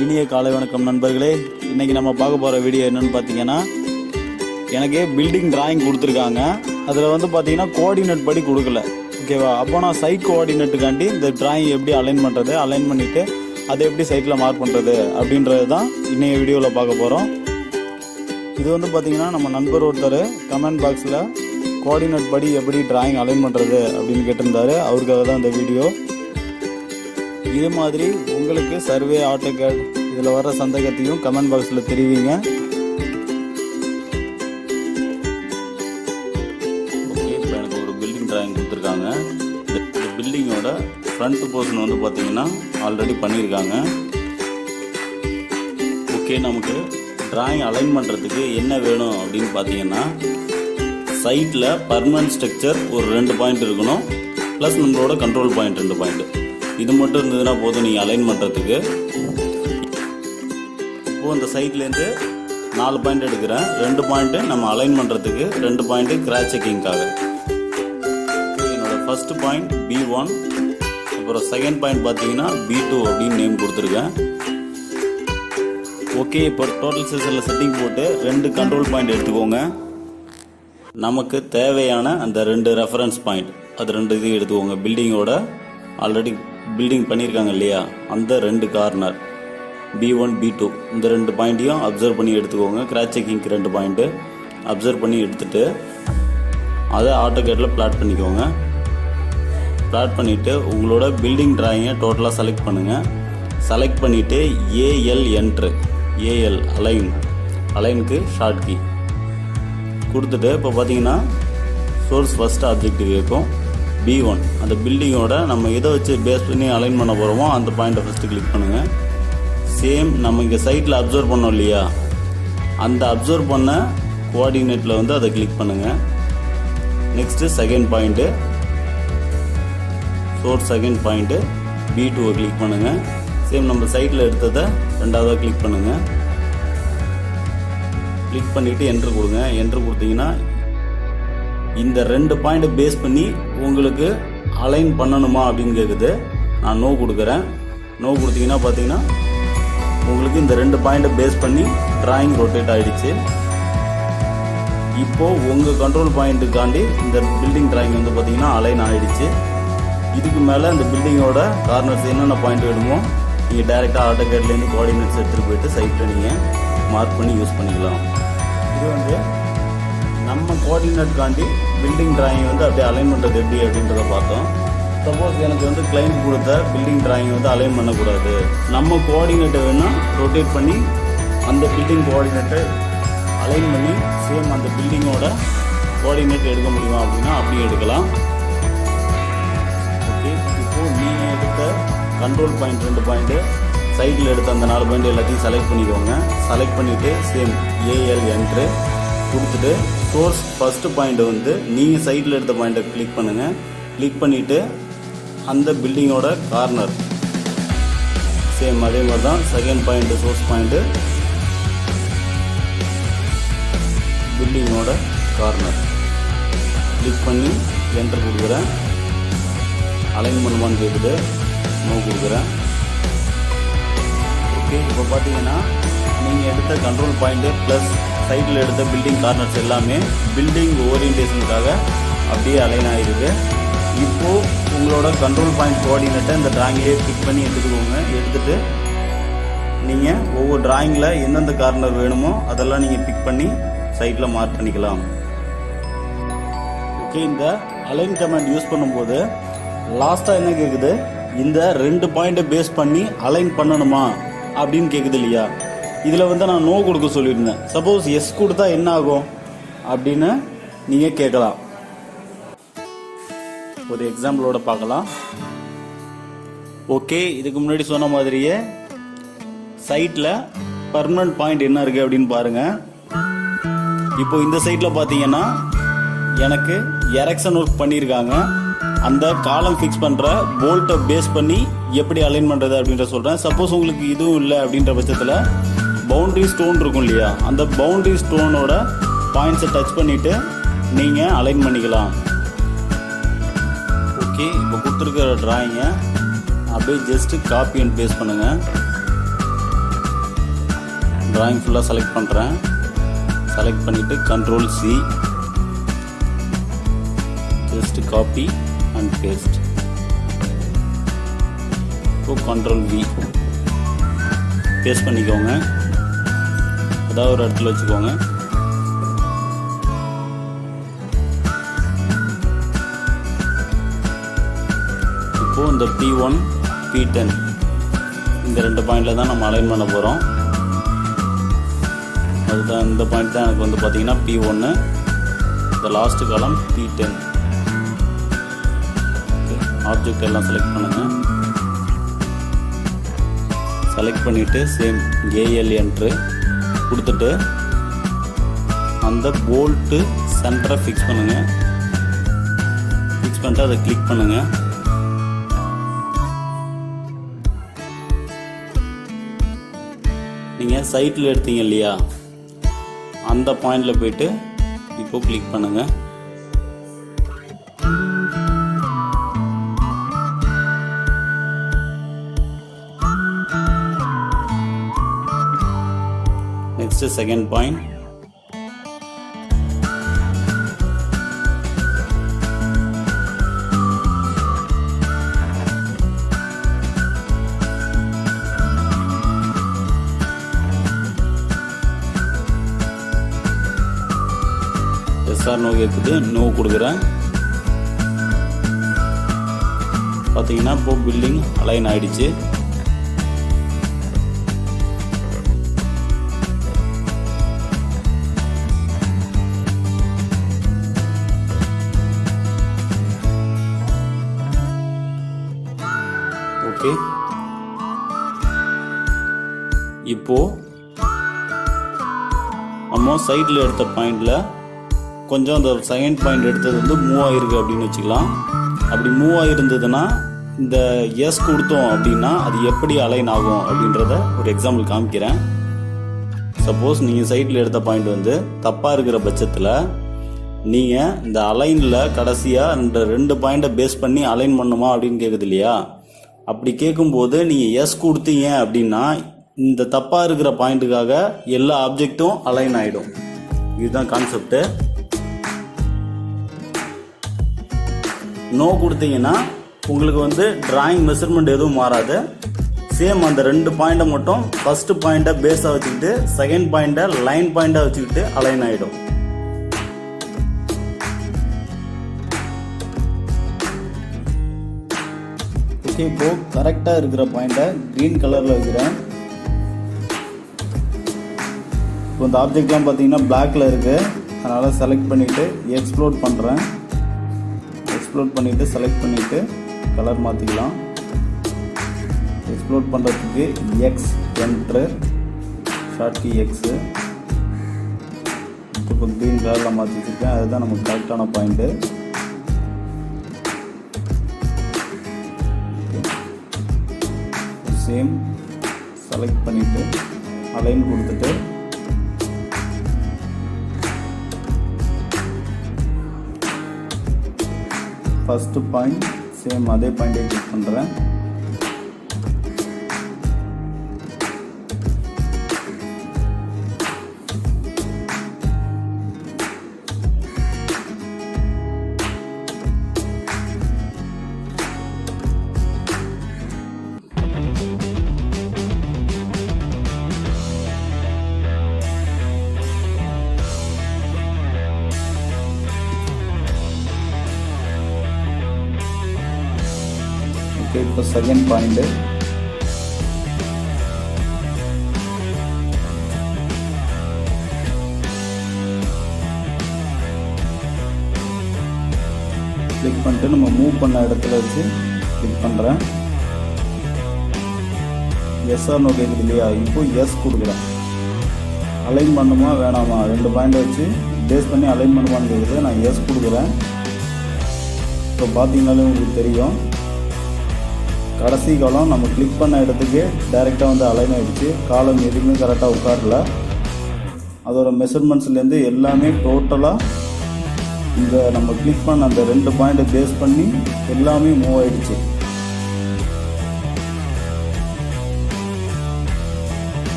இனிய காலை வணக்கம் நண்பர்களே. இன்றைக்கி நம்ம பார்க்க போகிற வீடியோ என்னென்னு பார்த்தீங்கன்னா, எனக்கு பில்டிங் டிராயிங் கொடுத்துருக்காங்க. அதில் பார்த்தீங்கன்னா கோஆர்டினேட் படி கொடுக்கல, ஓகேவா? அப்போ நான் சைட் கோஆர்டினேட்டுக்காண்டி இந்த டிராயிங் எப்படி அலைன் பண்ணுறது, அலைன் பண்ணிவிட்டு அதை எப்படி சைட்டில் மார்க் பண்ணுறது அப்படின்றது தான் இன்றைய வீடியோவில் பார்க்க போகிறோம். இது பார்த்தீங்கன்னா நம்ம நண்பர் ஒருத்தர் கமெண்ட் பாக்ஸில் கோஆர்டினேட் படி எப்படி டிராயிங் அலைன் பண்ணுறது அப்படின்னு கேட்டிருந்தாரு. அவருக்காக தான் இந்த வீடியோ. இது மாதிரி உங்களுக்கு சர்வே, ஆட்டோகேட் இதில் வர சந்தேகத்தையும் கமெண்ட் பாக்ஸில் தெரிவிங்க. ஓகே, இப்போ எனக்கு ஒரு பில்டிங் டிராயிங் கொடுத்துருக்காங்க. இந்த பில்டிங்கோட ஃப்ரண்ட் போர்ஷன் பார்த்தீங்கன்னா ஆல்ரெடி பண்ணியிருக்காங்க. ஓகே, நமக்கு டிராயிங் அலைன் பண்ணுறதுக்கு என்ன வேணும் அப்படின்னு பார்த்தீங்கன்னா, சைட்டில் பர்மனன்ட் ஸ்ட்ரக்சர் ஒரு 2 பாயிண்ட் இருக்கணும், ப்ளஸ் நம்மளோட கண்ட்ரோல் பாயிண்ட் 2 பாயிண்ட். இது மட்டும் இருந்ததுன்னா போதும் நீங்கள் அலைன் பண்ணுறதுக்கு. இப்போது இந்த சைட்லேருந்து 4 பாயிண்ட் எடுக்கிறேன். 2 பாயிண்ட்டு நம்ம அலைன் பண்ணுறதுக்கு, 2 பாயிண்ட்டு கிராஸ் செக்கிங்காக. என்னோடய ஃபஸ்ட்டு பாயிண்ட் B1, அப்புறம் செகண்ட் பாயிண்ட் பார்த்தீங்கன்னா B2 அப்படின்னு நேம் கொடுத்துருக்கேன். ஓகே, இப்போ டோட்டல் சைஸில் செட்டிங் போட்டு 2 கண்ட்ரோல் பாயிண்ட் எடுத்துக்கோங்க. நமக்கு தேவையான அந்த 2 ரெஃபரன்ஸ் பாயிண்ட், அது 2 இதையும் எடுத்துக்கோங்க. பில்டிங்கோட ஆல்ரெடி பில்டிங் பண்ணியிருக்காங்க இல்லையா, அந்த 2 கார்னர் B1, B2 இந்த 2 பாயிண்ட்டையும் அப்சர்வ் பண்ணி எடுத்துக்கோங்க. கிராஸ் செக்கிங்க்கு 2 பாயிண்ட்டு அப்சர்வ் பண்ணி எடுத்துகிட்டு அதை ஆட்டோகேட்டில் பிளாட் பண்ணிக்கோங்க. பிளாட் பண்ணிவிட்டு உங்களோட பில்டிங் டிராயிங்கை டோட்டலாக செலக்ட் பண்ணுங்கள். செலக்ட் பண்ணிவிட்டு AL என்ட்ரு, AL அலைனுக்கு ஷார்ட் கீ கொடுத்துட்டு, இப்போ பார்த்தீங்கன்னா சோர்ஸ் ஃபஸ்ட் ஆப்ஜெக்டிவ் இருக்கும் B1. அந்த பில்டிங்கோட நம்ம எதை வச்சு பேஸ் பண்ணி அலைன் பண்ண போகிறோமோ அந்த பாயிண்ட்டை ஃபஸ்ட்டு கிளிக் பண்ணுங்கள். சேம் நம்ம இங்கே சைட்டில் அப்சர்வ் பண்ணோம் இல்லையா, அந்த அப்சர்வ் பண்ண கோஆர்டினேட்டில் அதை கிளிக் பண்ணுங்கள். Next second point, source second point B2 click பண்ணுங்கள். சேம் நம்ம சைட்டில் எடுத்ததை 2ஆவதாக கிளிக் பண்ணுங்கள். கிளிக் பண்ணிவிட்டு என்ட்ரு கொடுங்க. என்ட்ரு கொடுத்தீங்கன்னா இந்த 2 பாயிண்ட்டை பேஸ் பண்ணி உங்களுக்கு அலைன் பண்ணணுமா அப்படின்னு கேட்குது. நான் நோ கொடுக்குறேன். நோ கொடுத்தீங்கன்னா பார்த்தீங்கன்னா உங்களுக்கு இந்த 2 பாயிண்ட்டை பேஸ் பண்ணி டிராயிங் ரொட்டேட் ஆகிடுச்சு. இப்போது உங்கள் கண்ட்ரோல் பாயிண்ட்டுக்காண்டி இந்த பில்டிங் டிராயிங் பார்த்தீங்கன்னா அலைன் ஆகிடுச்சு. இதுக்கு மேலே இந்த பில்டிங்கோட கார்னர்ஸ் என்னென்ன பாயிண்ட் வேணுமோ நீங்கள் டைரெக்டாக ஆட்டோகேட்லேருந்து கோஆர்டினேட்ஸ் எடுத்துகிட்டு போயிட்டு சைட்டில் நீங்கள் மார்க் பண்ணி யூஸ் பண்ணிக்கலாம். இது நம்ம கோஆர்டினேட்காண்டி பில்டிங் டிராயிங் அப்படியே அலைன் பண்ணுறது எப்படி அப்படின்றத பார்த்தோம். சப்போஸ் எனக்கு கிளைண்ட் கொடுத்த பில்டிங் டிராயிங் அலைன் பண்ணக்கூடாது, நம்ம கோஆர்டினேட்டை வேணால் ரொட்டேட் பண்ணி அந்த பில்டிங் கோஆர்டினேட்டை அலைன் பண்ணி சேம் அந்த பில்டிங்கோட கோஆர்டினேட் எடுக்க முடியுமா அப்படின்னா அப்படியே எடுக்கலாம். ஓகே, இப்போது நீங்கள் எடுத்த கண்ட்ரோல் பாயிண்ட் 2 பாயிண்ட்டு, சைட்டில் எடுத்த அந்த 4 பாயிண்ட் எல்லாத்தையும் செலக்ட் பண்ணிக்கோங்க. செலக்ட் பண்ணிவிட்டு சேம் AL என்ட்ரு கொடுத்துட்டு சோர்ஸ் ஃபஸ்ட்டு பாயிண்ட்டு நீங்கள் சைட்டில் எடுத்த பாயிண்ட்டை கிளிக் பண்ணுங்கள். கிளிக் பண்ணிவிட்டு அந்த பில்டிங்கோட கார்னர் சேம் அதே மாதிரி தான் செகண்ட் பாயிண்ட்டு, சோர்ஸ் பாயிண்ட்டு பில்டிங்கோட கார்னர் கிளிக் பண்ணி என்டர் கொடுக்குறேன். அலைன் பண்ணுமான்னு கேட்குது, நோ கொடுக்குறேன். ஓகே, இப்போ பார்த்தீங்கன்னா நீங்கள் எடுத்த கண்ட்ரோல் பாயிண்ட்டு ப்ளஸ் சைட்டில் எடுத்த பில்டிங் கார்னர்ஸ் எல்லாமே பில்டிங் ஓரியன்டேஷனுக்காக அப்படியே அலைன் ஆகிருக்கு. இப்போது உங்களோட கண்ட்ரோல் பாயிண்ட் கோஆர்டினேட்டை இந்த டிராயிங்லேயே பிக் பண்ணி எடுத்துக்கோங்க. எடுத்துகிட்டு நீங்கள் ஒவ்வொரு டிராயிங்கில் எந்தெந்த கார்னர் வேணுமோ அதெல்லாம் நீங்கள் பிக் பண்ணி சைட்டில் மார்க் பண்ணிக்கலாம். ஓகே, இந்த அலைன் கமாண்ட் யூஸ் பண்ணும்போது லாஸ்ட்டாக என்ன கேட்குது, இந்த 2 பாயிண்ட்டை பேஸ் பண்ணி அலைன் பண்ணணுமா அப்படின்னு கேட்குது இல்லையா. இதில் நான் நோ கொடுக்க சொல்லியிருந்தேன். சப்போஸ் எஸ் கொடுத்தா என்ன ஆகும் அப்படின்னு நீங்கள் கேட்கலாம். ஒரு எக்ஸாம்பிளோட பார்க்கலாம். ஓகே, இதுக்கு முன்னாடி சொன்ன மாதிரியே சைட்டில் பர்மனன்ட் பாயிண்ட் என்ன இருக்குது அப்படின்னு பாருங்கள். இப்போ இந்த சைட்டில் பார்த்தீங்கன்னா எனக்கு எரெக்ஷன் ஒர்க் பண்ணியிருக்காங்க. அந்த காலம் ஃபிக்ஸ் பண்ணுற போல்ட்டை பேஸ் பண்ணி எப்படி அலைன் பண்ணுறது அப்படின்ற சொல்கிறேன். சப்போஸ் உங்களுக்கு இதுவும் இல்லை அப்படின்ற பட்சத்தில் பவுண்டரி ஸ்டோன் இருக்கும் இல்லையா, அந்த பவுண்டரி ஸ்டோனோட பாயிண்ட்ஸை டச் பண்ணிவிட்டு நீங்கள் அலைன் பண்ணிக்கலாம். ஓகே, இப்போ கொடுத்துருக்கிற டிராயிங்கை அப்படியே ஜஸ்ட்டு காப்பி அண்ட் பேஸ்ட் பண்ணுங்கள். drawing ஃபுல்லாக செலக்ட் பண்ணுறேன். செலக்ட் பண்ணிவிட்டு Ctrl+C, just copy and paste. இப்போ Ctrl+V பேஸ்ட் பண்ணிக்கோங்க. ஏதாவது ஒரு இடத்துல வச்சுக்கோங்க. இப்போது இந்த P1 P10 இந்த 2 பாயிண்டில் தான் நம்ம அலைன் பண்ண போகிறோம். அதுதான் இந்த பாயிண்ட் தான் எனக்கு வந்து பார்த்தீங்கன்னா P1, இந்த லாஸ்ட் காலம் P10. ஆப்ஜெக்ட் எல்லாம் செலக்ட் பண்ணுங்கள். செலக்ட் பண்ணிவிட்டு சேம் ஏஎல் என்ட்ரு கொடுத்துட்டு அந்த போல்ட்டு சென்டரை ஃபிக்ஸ் பண்ணுங்கள். ஃபிக்ஸ் பண்ணிட்டு அதை கிளிக் பண்ணுங்கள். நீங்கள் சைட்டில் எடுத்தீங்க இல்லையா, அந்த பாயிண்டில் போயிட்டு இப்போ கிளிக் பண்ணுங்கள். Next second point. எஸ்ஆர் நோ கேட்குது, நோ கொடுக்குறேன். பார்த்தீங்கன்னா இப்போ பில்டிங் அலைன் ஆயிடுச்சு. ஓகே, இப்போ நம்ம சைடில் எடுத்த பாயிண்டில் கொஞ்சம் அந்த செகண்ட் பாயிண்ட் எடுத்தது வந்து மூவ் ஆகிருக்கு அப்படின்னு வச்சுக்கலாம். அப்படி மூவ் ஆகிருந்ததுன்னா இந்த எஸ் கொடுத்தோம் அப்படின்னா அது எப்படி அலைன் ஆகும் அப்படின்றத ஒரு எக்ஸாம்பிள் காமிக்கிறேன். சப்போஸ் நீங்கள் சைடில் எடுத்த பாயிண்ட் வந்து தப்பாக இருக்கிற பட்சத்தில் நீங்கள் இந்த அலைனில் கடைசியாக இந்த 2 பாயிண்ட்டை பேஸ் பண்ணி அலைன் பண்ணுமா அப்படின்னு கேட்குது இல்லையா. அப்படி கேட்கும்போது நீங்கள் எஸ் கொடுத்தீங்க அப்படின்னா இந்த தப்பாக இருக்கிற பாயிண்ட்டுக்காக எல்லா ஆப்ஜெக்டும் அலைன் ஆகிடும். இதுதான் கான்செப்டு. நோ கொடுத்தீங்கன்னா உங்களுக்கு வந்து டிராயிங் மெஷர்மெண்ட் எதுவும் மாறாது. சேம் அந்த 2 பாயிண்ட்டை மட்டும் ஃபர்ஸ்ட் பாயிண்ட்டை பேஸாக வச்சுக்கிட்டு செகண்ட் பாயிண்ட்டை லைன் பாயிண்ட்டாக வச்சுக்கிட்டு அலைன் ஆகிடும். ஓகே, இப்போ கரெக்டாக இருக்கிற பாயிண்ட்டை க்ரீன் கலரில் வைக்கிறேன். இப்போ இந்த ஆப்ஜெக்ட்லாம் பார்த்தீங்கன்னா பிளாக்ல இருக்குது. அதனால் செலக்ட் பண்ணிவிட்டு எக்ஸ்ப்ளோட் பண்ணுறேன். எக்ஸ்ப்ளோட் பண்ணிவிட்டு செலக்ட் பண்ணிவிட்டு கலர் மாற்றிக்கலாம். எக்ஸ்ப்ளோட் பண்ணுறதுக்கு X enter, short key X. இப்போ க்ரீன் கலரில் மாற்றி வச்சுருக்கேன். அதுதான் நமக்கு கரெக்டான பாயிண்ட்டு. சேம் செலக்ட் பண்ணிவிட்டு அலைன் கொடுத்துட்டு ஃபஸ்ட்டு பாயிண்ட் சேம் அதே பாயிண்டை கிளிக் பண்ணுறேன். இப்போ செகண்ட் பாயிண்ட் கிளிக் பண்ணிட்டு நம்ம மூவ் பண்ண இடத்துல வச்சு கிளிக் பண்ணுறேன். எஸ்ஆர் நோ கேட்குது இல்லையா, இப்போ எஸ் கொடுக்குறேன். அலைன் பண்ணுமா வேணாமா 2 பாயிண்ட் வச்சு பேஸ் பண்ணி அலைன் பண்ணுமான்னு கேட்குது. நான் எஸ் கொடுக்குறேன். இப்போ பார்த்தீங்கன்னாலே உங்களுக்கு தெரியும், கடைசி காலம் நம்ம கிளிக் பண்ண இடத்துக்கு டைரெக்டாக வந்து அலைன் ஆகிடுச்சு. காலம் எதுவுமே கரெக்டாக உட்காரல. அதோட மெஷர்மெண்ட்ஸ்லேருந்து எல்லாமே டோட்டலாக இந்த நம்ம கிளிக் பண்ண அந்த 2 பாயிண்ட்டை பேஸ் பண்ணி எல்லாமே மூவ் ஆகிடுச்சு.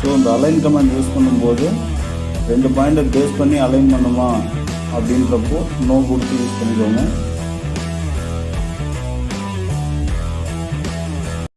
ஸோ இந்த அலைன் கமாண்ட் யூஸ் பண்ணும்போது 2 பாயிண்ட்டை பேஸ் பண்ணி அலைன் பண்ணுமா அப்படின்றப்போ நோ கொடுத்து யூஸ் பண்ணிக்கோங்க.